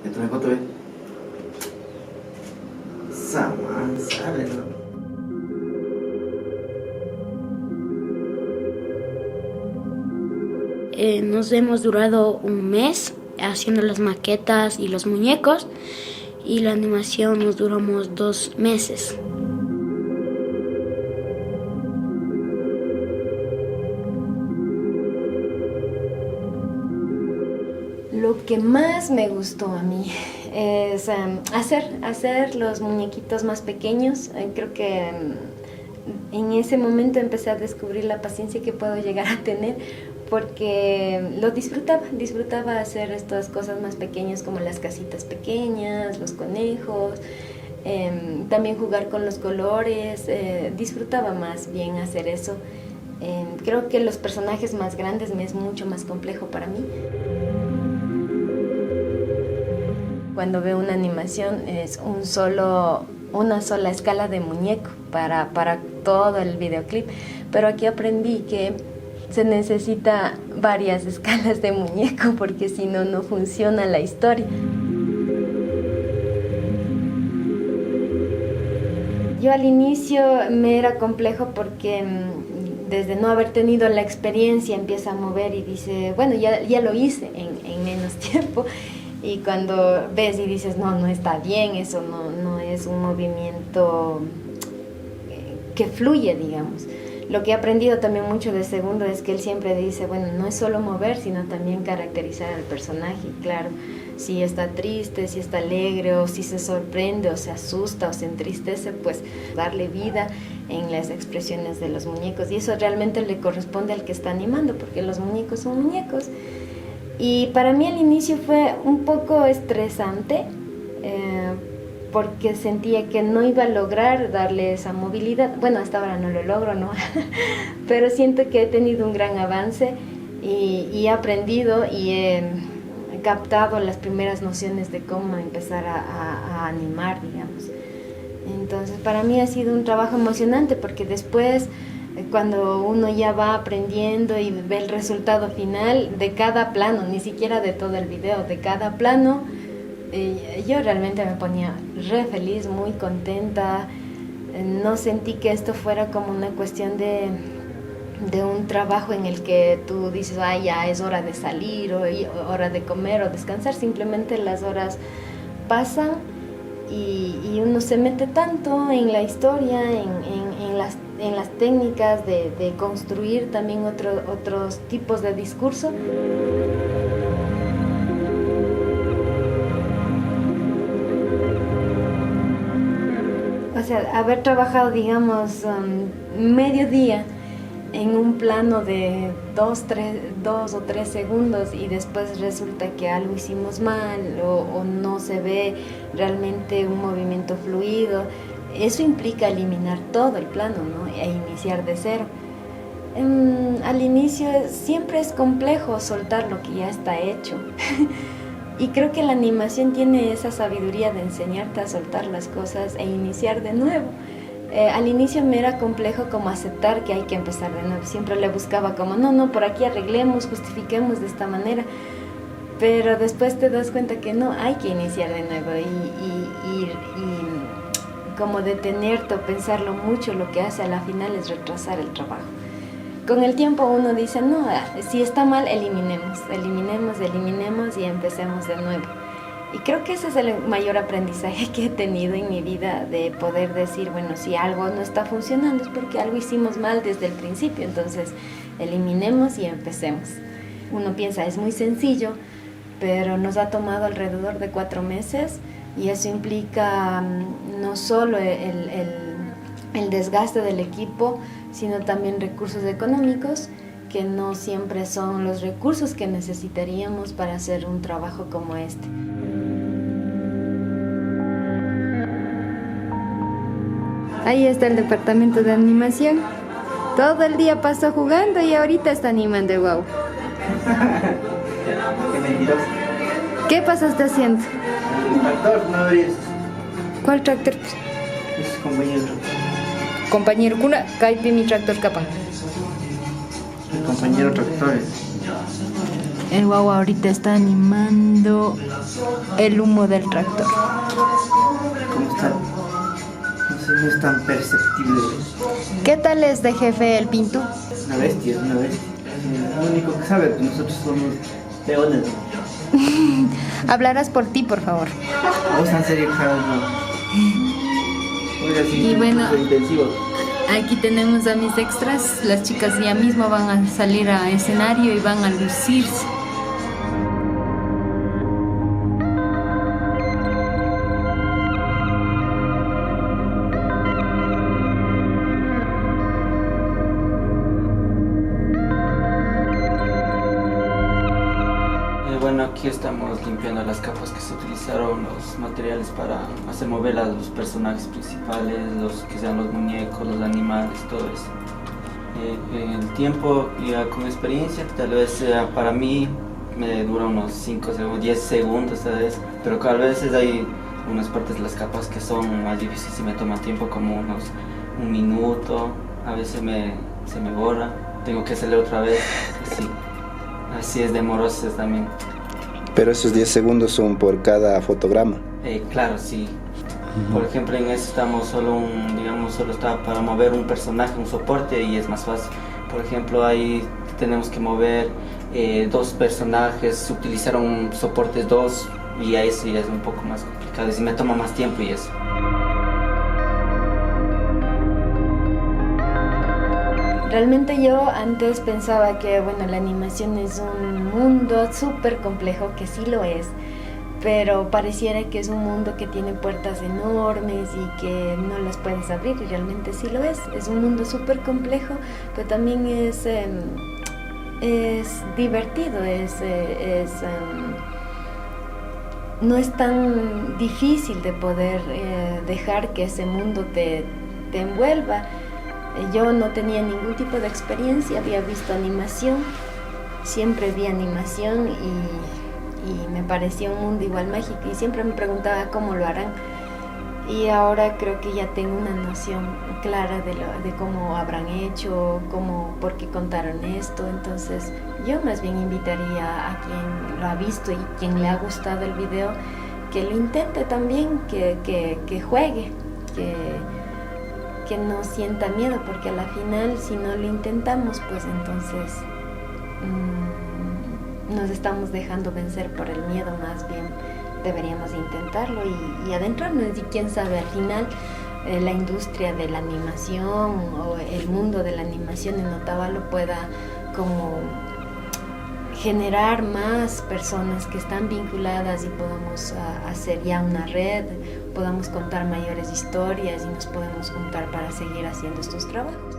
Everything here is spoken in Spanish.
Ya tomé foto, Sama, ¿sabes, no? Nos hemos durado un mes haciendo las maquetas y los muñecos, y la animación nos duramos 2 meses. Lo que más me gustó a mí es hacer los muñequitos más pequeños. Creo que en ese momento empecé a descubrir la paciencia que puedo llegar a tener, porque lo disfrutaba hacer estas cosas más pequeñas, como las casitas pequeñas, los conejos, también jugar con los colores. Disfrutaba más bien hacer eso. Creo que los personajes más grandes me es mucho más complejo para mí. Cuando veo una animación es una sola escala de muñeco para todo el videoclip, pero aquí aprendí que se necesita varias escalas de muñeco, porque si no, no funciona la historia. Yo al inicio me era complejo porque desde no haber tenido la experiencia empieza a mover y dice, bueno, ya lo hice en menos tiempo. Y cuando ves y dices, no está bien, eso no es un movimiento que fluye, digamos. Lo que he aprendido también mucho de Segundo es que él siempre dice, bueno, no es solo mover, sino también caracterizar al personaje. Claro, si está triste, si está alegre, o si se sorprende, o se asusta, o se entristece, pues darle vida en las expresiones de los muñecos. Y eso realmente le corresponde al que está animando, porque los muñecos son muñecos. Y para mí al inicio fue un poco estresante, porque sentía que no iba a lograr darle esa movilidad. Bueno, hasta ahora no lo logro, ¿no? Pero siento que he tenido un gran avance y he aprendido y he captado las primeras nociones de cómo empezar a animar, digamos. Entonces, para mí ha sido un trabajo emocionante, porque después, cuando uno ya va aprendiendo y ve el resultado final de cada plano, ni siquiera de todo el video, de cada plano, yo realmente me ponía re feliz, muy contenta. No sentí que esto fuera como una cuestión de un trabajo en el que tú dices, ya es hora de salir, o hora de comer o descansar. Simplemente las horas pasan y uno se mete tanto en la historia, en las técnicas de construir también otros tipos de discurso. O sea, haber trabajado, digamos, medio día en un plano de 2 o 3 segundos, y después resulta que algo hicimos mal o no se ve realmente un movimiento fluido. Eso implica eliminar todo el plano, ¿no? E iniciar de cero. Al inicio siempre es complejo soltar lo que ya está hecho. Y creo que la animación tiene esa sabiduría de enseñarte a soltar las cosas e iniciar de nuevo. Al inicio me era complejo como aceptar que hay que empezar de nuevo. Siempre le buscaba como, no, por aquí arreglemos, justifiquemos de esta manera. Pero después te das cuenta que no, hay que iniciar de nuevo y como detenerte o pensarlo mucho. Lo que hace a la final es retrasar el trabajo. Con el tiempo uno dice, no, si está mal, eliminemos y empecemos de nuevo. Y creo que ese es el mayor aprendizaje que he tenido en mi vida, de poder decir, bueno, si algo no está funcionando es porque algo hicimos mal desde el principio, entonces eliminemos y empecemos. Uno piensa, es muy sencillo, pero nos ha tomado alrededor de 4 meses, y eso implica no solo el desgaste del equipo, sino también recursos económicos, que no siempre son los recursos que necesitaríamos para hacer un trabajo como este. Ahí está el departamento de animación. Todo el día pasó jugando y ahorita está animando el guau. Qué mentiroso. ¿Qué pasaste haciendo? El tractor, no deberías. ¿Cuál tractor? Es compañero. Compañero, kuna kaipi mi tractor kapan. El compañero tractor. El guau ahorita está animando el humo del tractor. ¿Cómo está? No sé, no es tan perceptible. ¿Qué tal es de jefe el Pintu? Una bestia, es una bestia. Es lo único que sabe, que nosotros somos peones. Hablarás por ti, por favor. Vos tan serio, Carlos, no. Oiga, sí, Y bueno, intensivo. aquí tenemos a mis extras. Las chicas ya mismo van a salir a escenario y van a lucirse. Bueno, aquí estamos limpiando las capas que se utilizaron, los materiales para hacer mover a los personajes principales, los que sean los muñecos, los animales, todo eso. El tiempo, ya con experiencia, tal vez para mí me dura unos 5 segundos, 10 segundos tal vez, pero a veces hay unas partes de las capas que son más difíciles y me toman tiempo, como unos 1 minuto, a veces se me borra, tengo que hacerle otra vez, sí. Así es, demoroso también. Pero esos 10 segundos son por cada fotograma. Claro, sí. Por ejemplo, en este estamos solo solo está para mover un personaje, un soporte, y es más fácil. Por ejemplo, ahí tenemos que mover 2 personajes, utilizaron soportes 2, y ahí sí es un poco más complicado, y me toma más tiempo y eso. Realmente yo antes pensaba que, bueno, la animación es un mundo súper complejo, que sí lo es, pero pareciera que es un mundo que tiene puertas enormes y que no las puedes abrir, y realmente sí lo es. Es un mundo súper complejo, pero también es divertido, no es tan difícil de poder dejar que ese mundo te envuelva. Yo no tenía ningún tipo de experiencia, había visto animación, siempre vi animación y me parecía un mundo igual mágico, y siempre me preguntaba cómo lo harán, y ahora creo que ya tengo una noción clara de cómo habrán hecho, por qué contaron esto. Entonces yo más bien invitaría a quien lo ha visto y quien le ha gustado el video, que lo intente también, que juegue, que no sienta miedo, porque a la final, si no lo intentamos, pues entonces nos estamos dejando vencer por el miedo. Más bien deberíamos intentarlo y adentrarnos, y quién sabe, al final la industria de la animación o el mundo de la animación en Otavalo pueda como generar más personas que están vinculadas, y podamos hacer ya una red, podamos contar mayores historias y nos podemos juntar para seguir haciendo estos trabajos.